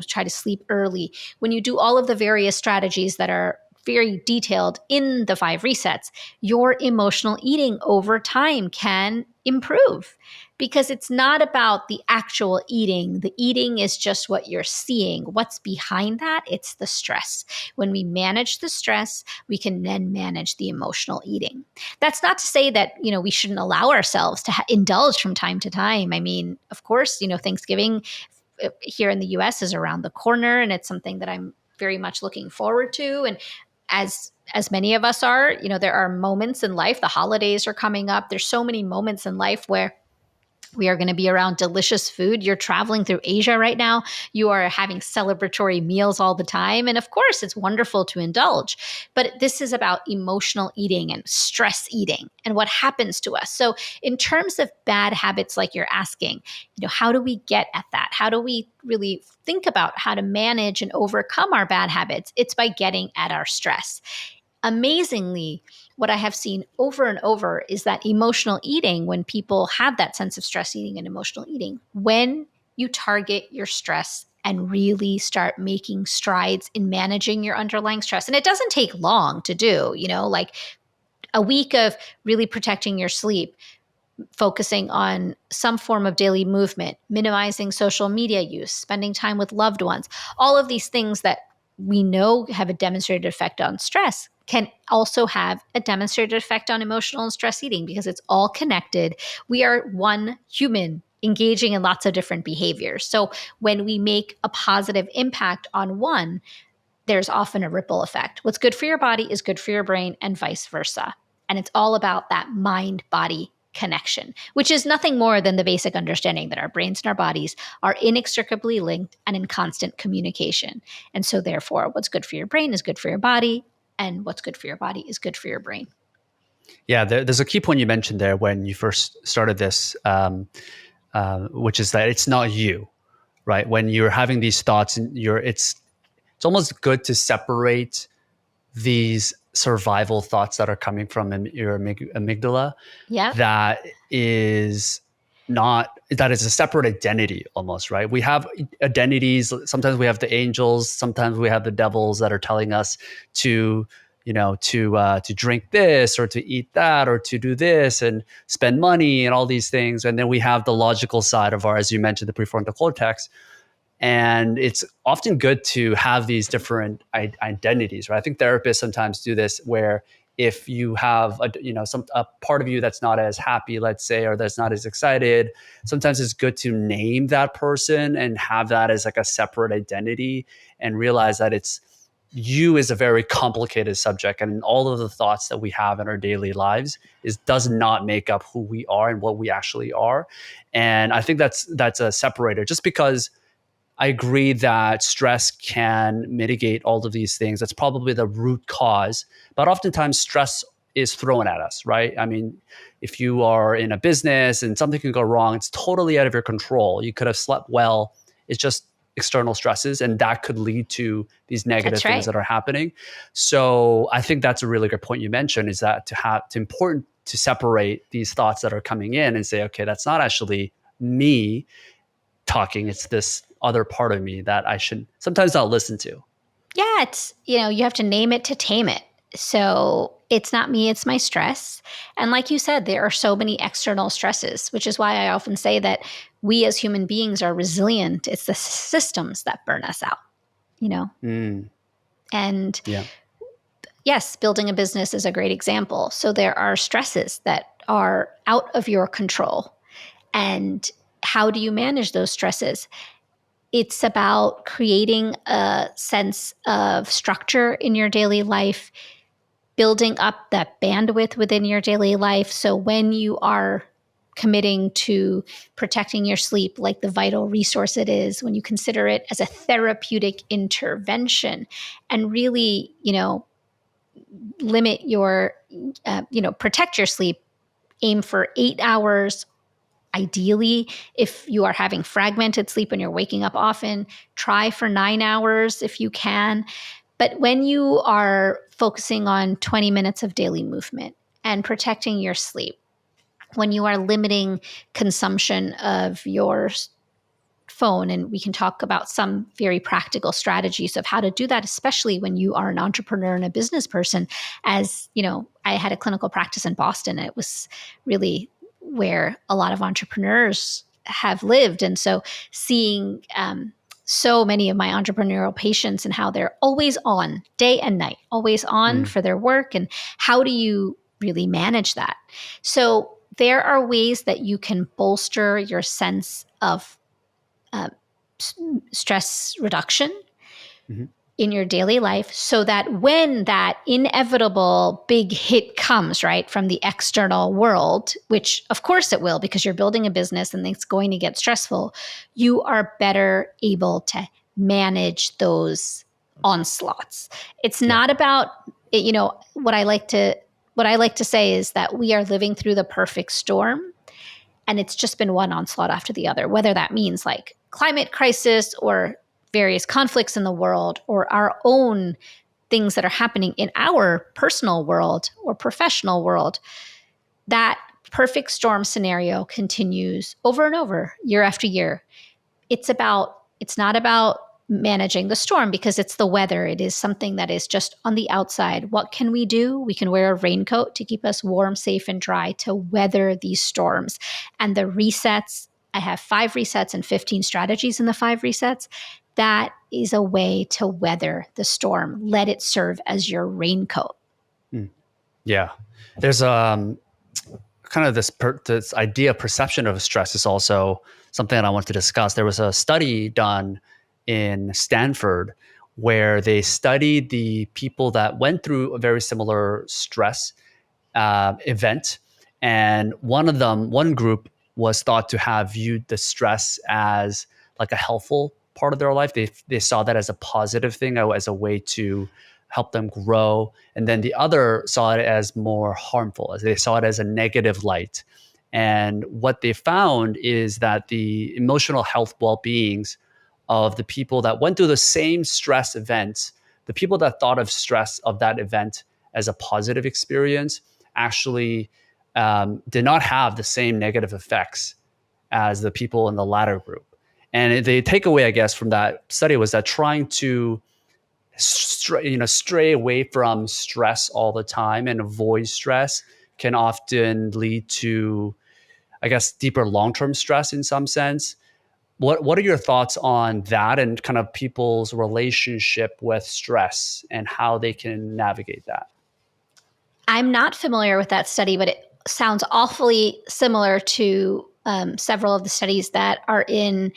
try to sleep early, when you do all of the various strategies that are very detailed in the 5 resets, your emotional eating over time can improve because it's not about the actual eating. The eating is just what you're seeing. What's behind that? It's the stress. When we manage the stress, we can then manage the emotional eating. That's not to say that, we shouldn't allow ourselves to indulge from time to time. I mean, of course, Thanksgiving here in the US is around the corner, and it's something that I'm very much looking forward to. And as many of us are, there are moments in life, the holidays are coming up. There's so many moments in life where we are going to be around delicious food. You're traveling through Asia right now. You are having celebratory meals all the time. And of course, it's wonderful to indulge. But this is about emotional eating and stress eating and what happens to us. So in terms of bad habits, like you're asking, how do we get at that? How do we really think about how to manage and overcome our bad habits? It's by getting at our stress. Amazingly, what I have seen over and over is that emotional eating, when people have that sense of stress eating and emotional eating, when you target your stress and really start making strides in managing your underlying stress, and it doesn't take long to do, like a week of really protecting your sleep, focusing on some form of daily movement, minimizing social media use, spending time with loved ones, all of these things that we know have a demonstrated effect on stress can also have a demonstrated effect on emotional and stress eating, because it's all connected. We are one human engaging in lots of different behaviors. So when we make a positive impact on one, there's often a ripple effect. What's good for your body is good for your brain, and vice versa. And it's all about that mind-body connection, which is nothing more than the basic understanding that our brains and our bodies are inextricably linked and in constant communication. And so therefore, what's good for your brain is good for your body, and what's good for your body is good for your brain. Yeah, there's a key point you mentioned there when you first started this, which is that it's not you, right? When you're having these thoughts, and it's almost good to separate these survival thoughts that are coming from your amygdala. Yeah. That is a separate identity almost, right? We have identities. Sometimes we have the angels, sometimes we have the devils that are telling us to drink this or to eat that or to do this and spend money and all these things. And then we have the logical side of our, as you mentioned, the prefrontal cortex. And it's often good to have these different identities, right? I think therapists sometimes do this, where if you have a part of you that's not as happy, let's say, or that's not as excited, sometimes it's good to name that person and have that as like a separate identity, and realize that it's you is a very complicated subject, and all of the thoughts that we have in our daily lives does not make up who we are and what we actually are. And I think that's a separator, just because I agree that stress can mitigate all of these things. That's probably the root cause. But oftentimes stress is thrown at us, right? I mean, if you are in a business and something can go wrong, it's totally out of your control. You could have slept well. It's just external stresses, and that could lead to these negative things that are happening. So I think that's a really good point you mentioned, is that it's important to separate these thoughts that are coming in and say, okay, that's not actually me talking. It's this other part of me that sometimes I'll listen to. Yeah, it's, you have to name it to tame it. So it's not me, it's my stress. And like you said, there are so many external stresses, which is why I often say that we as human beings are resilient. It's the systems that burn us out, And yes, building a business is a great example. So there are stresses that are out of your control. And how do you manage those stresses? It's about creating a sense of structure in your daily life, building up that bandwidth within your daily life. So when you are committing to protecting your sleep like the vital resource it is, when you consider it as a therapeutic intervention, and really, limit your, protect your sleep, aim for 8 hours. Ideally, if you are having fragmented sleep and you're waking up often, try for 9 hours if you can. But when you are focusing on 20 minutes of daily movement and protecting your sleep, when you are limiting consumption of your phone, and we can talk about some very practical strategies of how to do that, especially when you are an entrepreneur and a business person. As I had a clinical practice in Boston, and it was really where a lot of entrepreneurs have lived. And so seeing so many of my entrepreneurial patients and how they're always on, day and night, always on for their work, and how do you really manage that? So there are ways that you can bolster your sense of stress reduction Mhm. in your daily life, so that when that inevitable big hit comes, right, from the external world, which of course it will, because you're building a business and it's going to get stressful, you are better able to manage those onslaughts. It's Yeah. not about, what I like to say is that we are living through the perfect storm, and it's just been one onslaught after the other, whether that means like climate crisis or various conflicts in the world or our own things that are happening in our personal world or professional world. That perfect storm scenario continues over and over, year after year. It's not about managing the storm because it's the weather. It is something that is just on the outside. What can we do? We can wear a raincoat to keep us warm, safe, and dry to weather these storms. And the resets, I have 5 resets and 15 strategies in the 5 resets. That is a way to weather the storm. Let it serve as your raincoat. Yeah. There's kind of this idea of perception of stress is also something that I want to discuss. There was a study done in Stanford where they studied the people that went through a very similar stress event, and one group was thought to have viewed the stress as like a helpful part of their life. They saw that as a positive thing, as a way to help them grow. And then the other saw it as more harmful, as they saw it as a negative light. And what they found is that the emotional health well-beings of the people that went through the same stress events, the people that thought of stress of that event as a positive experience, actually did not have the same negative effects as the people in the latter group. And the takeaway, I guess, from that study was that trying to stray away from stress all the time and avoid stress can often lead to, I guess, deeper long-term stress in some sense. What are your thoughts on that and kind of people's relationship with stress and how they can navigate that? I'm not familiar with that study, but it sounds awfully similar to several of the studies that are in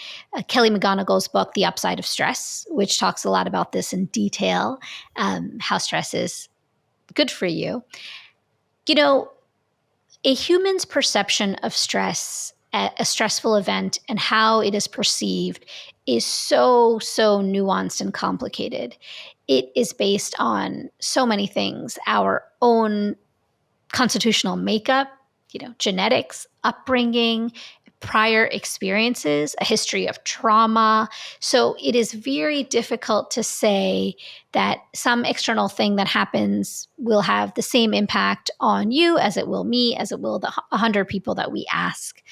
Kelly McGonigal's book, The Upside of Stress, which talks a lot about this in detail, how stress is good for you. You know, a human's perception of stress, a stressful event, and how it is perceived is so nuanced and complicated. It is based on so many things, our own constitutional makeup, genetics, upbringing, prior experiences, a history of trauma. So it is very difficult to say that some external thing that happens will have the same impact on you as it will me, as it will the 100 people that we ask.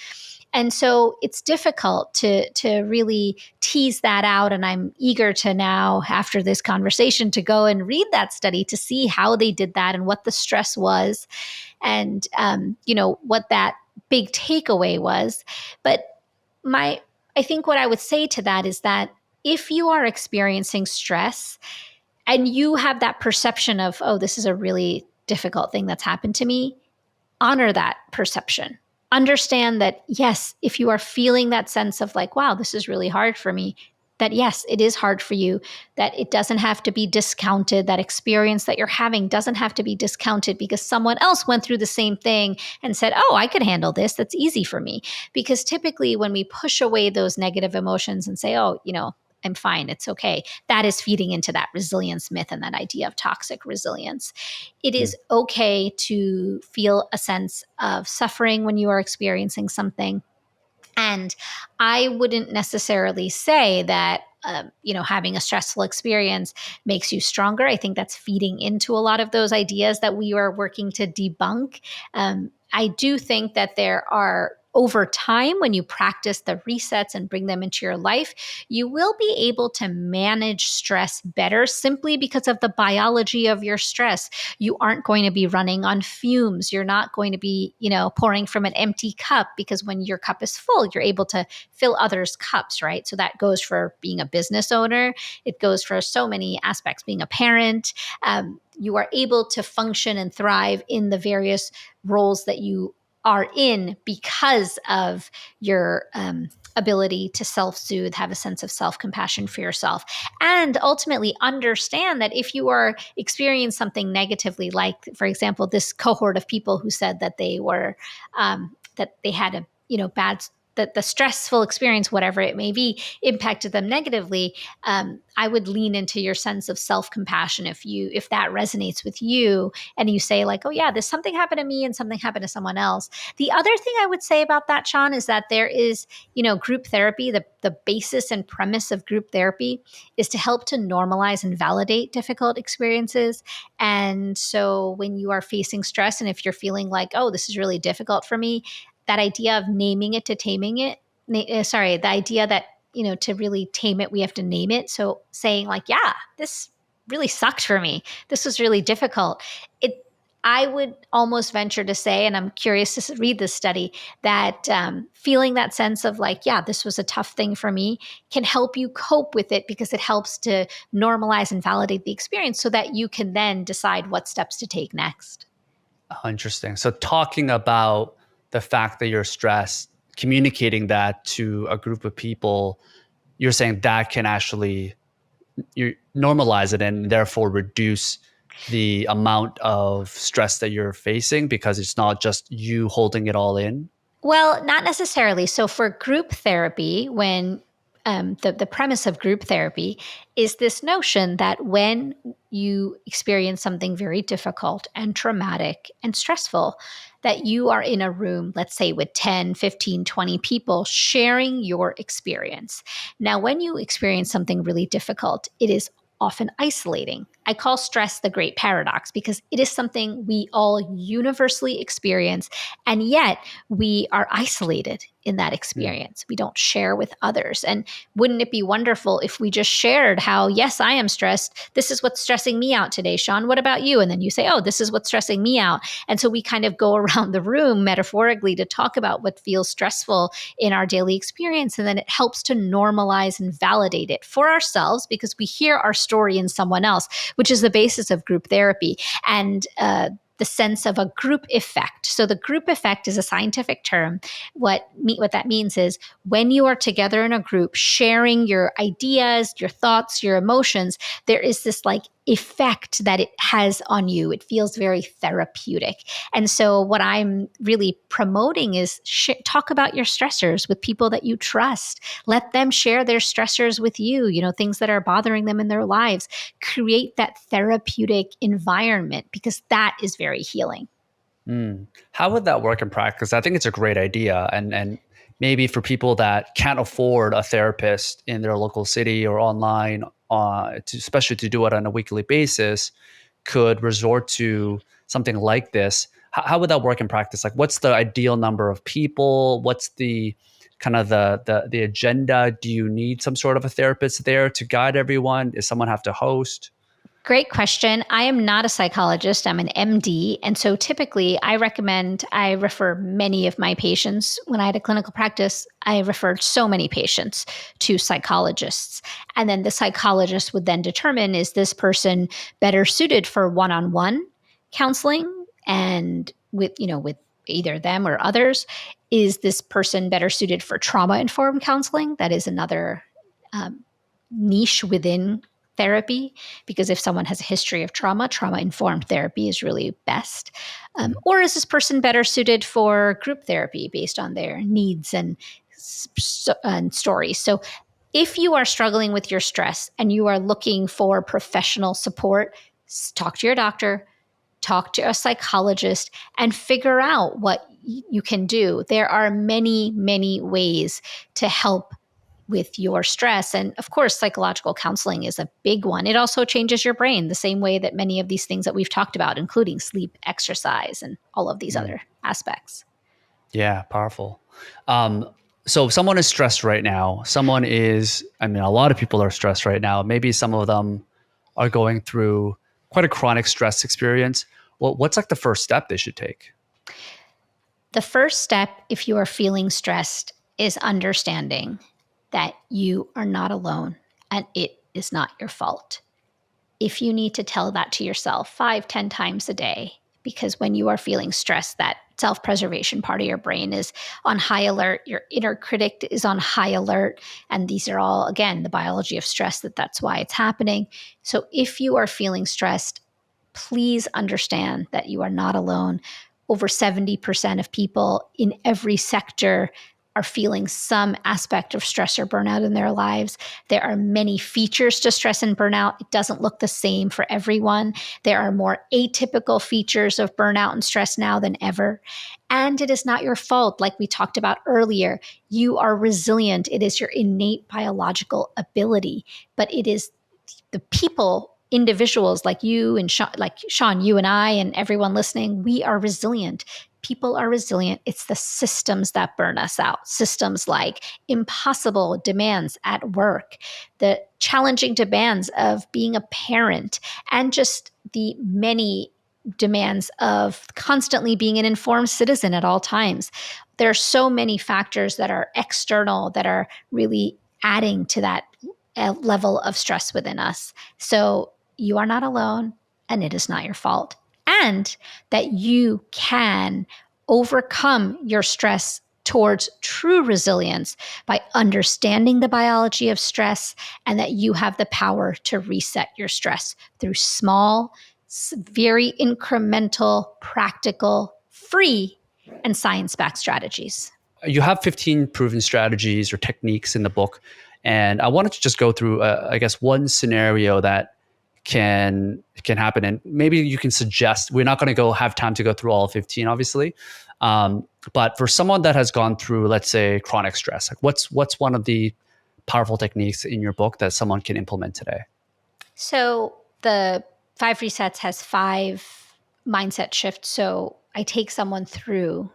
And so it's difficult to really tease that out. And I'm eager to now, after this conversation, to go and read that study to see how they did that and what the stress was and, what that big takeaway was. But I think what I would say to that is that if you are experiencing stress and you have that perception of, oh, this is a really difficult thing that's happened to me, honor that perception. Understand that, yes, if you are feeling that sense of like, wow, this is really hard for me, that yes, it is hard for you, that it doesn't have to be discounted. That experience that you're having doesn't have to be discounted because someone else went through the same thing and said, oh, I could handle this. That's easy for me. Because typically when we push away those negative emotions and say, oh, I'm fine, it's okay, that is feeding into that resilience myth and that idea of toxic resilience. It is okay to feel a sense of suffering when you are experiencing something. And I wouldn't necessarily say that, having a stressful experience makes you stronger. I think that's feeding into a lot of those ideas that we are working to debunk. I do think that there are, over time, when you practice the resets and bring them into your life, you will be able to manage stress better simply because of the biology of your stress. You aren't going to be running on fumes. You're not going to be, pouring from an empty cup, because when your cup is full, you're able to fill others' cups, right? So that goes for being a business owner. It goes for so many aspects, being a parent. You are able to function and thrive in the various roles that you are in because of your ability to self-soothe, have a sense of self-compassion for yourself, and ultimately understand that if you are experiencing something negatively, like, for example, this cohort of people who said that they were, that they had a, bad, that the stressful experience, whatever it may be, impacted them negatively. I would lean into your sense of self-compassion if that resonates with you, and you say like, oh yeah, this something happened to me and something happened to someone else. The other thing I would say about that, Sean, is that there is, group therapy. The basis and premise of group therapy is to help to normalize and validate difficult experiences. And so when you are facing stress, and if you're feeling like, oh, this is really difficult for me, that idea of naming it to taming it, the idea that, to really tame it, we have to name it. So saying like, yeah, this really sucked for me. This was really difficult. I would almost venture to say, and I'm curious to read this study, that feeling that sense of like, yeah, this was a tough thing for me, can help you cope with it, because it helps to normalize and validate the experience so that you can then decide what steps to take next. Oh, interesting. So talking about the fact that you're stressed, communicating that to a group of people, you're saying that can actually you normalize it and therefore reduce the amount of stress that you're facing, because it's not just you holding it all in. Well, not necessarily. So for group therapy, when the premise of group therapy is this notion that when you experience something very difficult and traumatic and stressful, that you are in a room, let's say with 10, 15, 20 people sharing your experience. Now, when you experience something really difficult, it is often isolating. I call stress the great paradox, because it is something we all universally experience, and yet we are isolated in that experience. We don't share with others. And wouldn't it be wonderful if we just shared how, yes, I am stressed. This is what's stressing me out today, Sean. What about you? And then you say, oh, this is what's stressing me out. And so we kind of go around the room metaphorically to talk about what feels stressful in our daily experience. And then it helps to normalize and validate it for ourselves, because we hear our story in someone else, which is the basis of group therapy. And the sense of a group effect. So the group effect is a scientific term. What that means is when you are together in a group, sharing your ideas, your thoughts, your emotions, there is this like effect that it has on you. It feels very therapeutic. And so what I'm really promoting is talk about your stressors with people that you trust. Let them share their stressors with you, things that are bothering them in their lives. Create that therapeutic environment, because that is very healing. How would that work in practice? I think it's a great idea. And maybe for people that can't afford a therapist in their local city or online, especially to do it on a weekly basis, could resort to something like this. How would that work in practice? Like, what's the ideal number of people? What's the kind of the agenda? Do you need some sort of a therapist there to guide everyone? Does someone have to host? Great question. I am not a psychologist. I'm an MD. And so typically I refer many of my patients. When I had a clinical practice, I referred so many patients to psychologists. And then the psychologist would then determine, is this person better suited for one-on-one counseling and with either them or others? Is this person better suited for trauma-informed counseling? That is another niche within therapy, because if someone has a history of trauma-informed therapy is really best. Or is this person better suited for group therapy based on their needs and stories? So if you are struggling with your stress and you are looking for professional support, talk to your doctor, talk to a psychologist, and figure out what you can do. There are many, many ways to help with your stress. And of course, psychological counseling is a big one. It also changes your brain the same way that many of these things that we've talked about, including sleep, exercise, and all of these other aspects. Yeah, powerful. So someone is stressed right now. A lot of people are stressed right now. Maybe some of them are going through quite a chronic stress experience. Well, what's like the first step they should take? The first step, if you are feeling stressed, is understanding that you are not alone and it is not your fault. If you need to tell that to yourself 5, 10 times a day, because when you are feeling stressed, that self-preservation part of your brain is on high alert. Your inner critic is on high alert. And these are all, again, the biology of stress, that's why it's happening. So if you are feeling stressed, please understand that you are not alone. Over 70% of people in every sector are feeling some aspect of stress or burnout in their lives. There are many features to stress and burnout. It doesn't look the same for everyone. There are more atypical features of burnout and stress now than ever. And it is not your fault. Like we talked about earlier, you are resilient. It is your innate biological ability, but it is the people, individuals like you and Sean, you and I and everyone listening, we are resilient. People are resilient. It's the systems that burn us out. Systems like impossible demands at work, the challenging demands of being a parent, and just the many demands of constantly being an informed citizen at all times. There are so many factors that are external that are really adding to that level of stress within us. So you are not alone, and it is not your fault. And that you can overcome your stress towards true resilience by understanding the biology of stress, and that you have the power to reset your stress through small, very incremental, practical, free, and science-backed strategies. You have 15 proven strategies or techniques in the book. And I wanted to just go through, I guess, one scenario that can happen. And maybe you can suggest, we're not going to have time to go through all 15, obviously. But for someone that has gone through, let's say, chronic stress, like what's one of the powerful techniques in your book that someone can implement today? So the 5 resets has 5 mindset shifts. So I take someone through,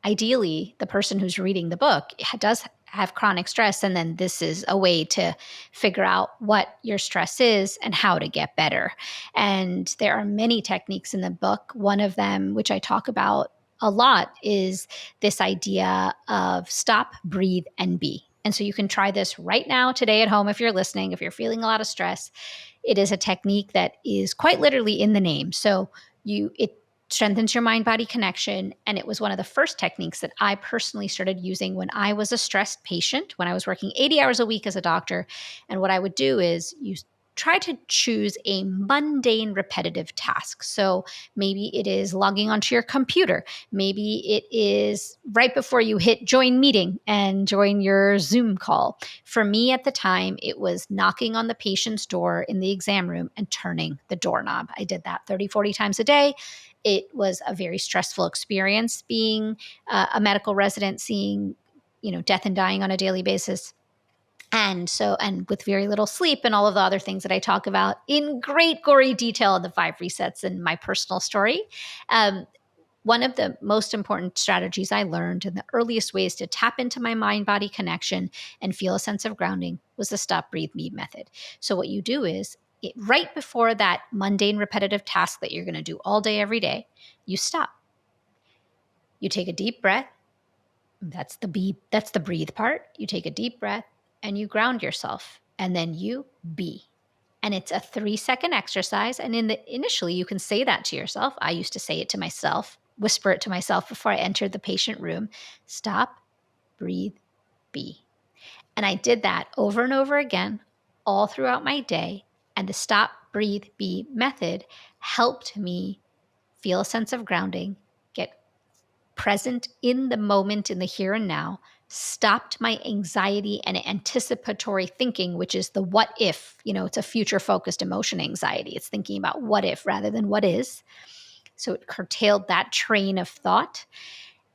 ideally the person who's reading the book does have chronic stress. And then this is a way to figure out what your stress is and how to get better. And there are many techniques in the book. One of them, which I talk about a lot, is this idea of stop, breathe, and be. And so you can try this right now, today at home, if you're listening, if you're feeling a lot of stress. It is a technique that is quite literally in the name. So it strengthens your mind-body connection. And it was one of the first techniques that I personally started using when I was a stressed patient, when I was working 80 hours a week as a doctor. And what I would do is try to choose a mundane, repetitive task. So maybe it is logging onto your computer. Maybe it is right before you hit join meeting and join your Zoom call. For me at the time, it was knocking on the patient's door in the exam room and turning the doorknob. I did that 30, 40 times a day. It was a very stressful experience being a medical resident, seeing, death and dying on a daily basis. And with very little sleep and all of the other things that I talk about in great gory detail in the 5 resets and my personal story. One of the most important strategies I learned and the earliest ways to tap into my mind-body connection and feel a sense of grounding was the stop, breathe, be method. So what you do is, right before that mundane, repetitive task that you're going to do all day, every day, you stop. You take a deep breath. That's the breathe part. You take a deep breath and you ground yourself, and then you be. And it's a 3-second exercise. And initially you can say that to yourself. I used to say it to myself, whisper it to myself before I entered the patient room. Stop, breathe, be. And I did that over and over again all throughout my day. And the stop, breathe, be method helped me feel a sense of grounding, get present in the moment, in the here and now, stopped my anxiety and anticipatory thinking, which is the what if. It's a future-focused emotion anxiety. It's thinking about what if rather than what is. So it curtailed that train of thought,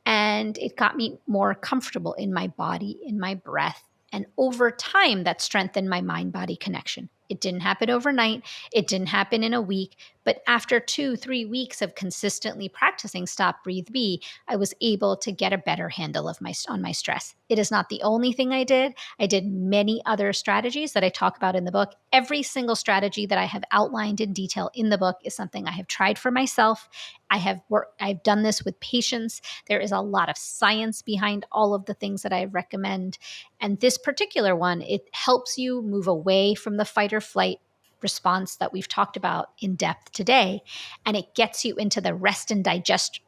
and it got me more comfortable in my body, in my breath. And over time, that strengthened my mind-body connection. It didn't happen overnight. It didn't happen in a week. But after 2-3 weeks of consistently practicing stop, breathe, be, I was able to get a better handle on my stress. It is not the only thing I did. I did many other strategies that I talk about in the book. Every single strategy that I have outlined in detail in the book is something I have tried for myself. I've done this with patients. There is a lot of science behind all of the things that I recommend. And this particular one, it helps you move away from the fight or flight response that we've talked about in depth today, and it gets you into the rest and digest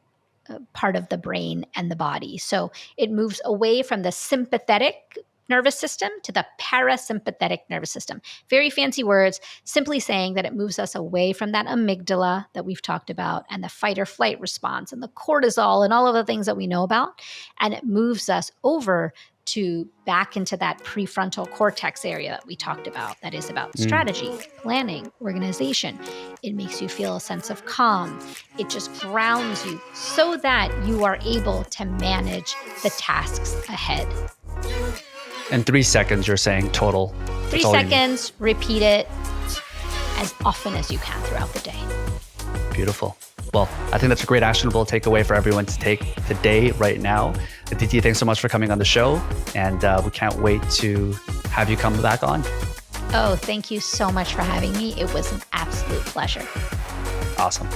part of the brain and the body. So it moves away from the sympathetic nervous system to the parasympathetic nervous system. Very fancy words, simply saying that it moves us away from that amygdala that we've talked about and the fight or flight response and the cortisol and all of the things that we know about. And it moves us over to back into that prefrontal cortex area that we talked about, that is about strategy, planning, organization. It makes you feel a sense of calm. It just grounds you so that you are able to manage the tasks ahead. And 3 seconds, you're saying total. 3 seconds, repeat it as often as you can throughout the day. Beautiful. Well, I think that's a great actionable takeaway for everyone to take today, right now. Aditi, thanks so much for coming on the show. And we can't wait to have you come back on. Oh, thank you so much for having me. It was an absolute pleasure. Awesome.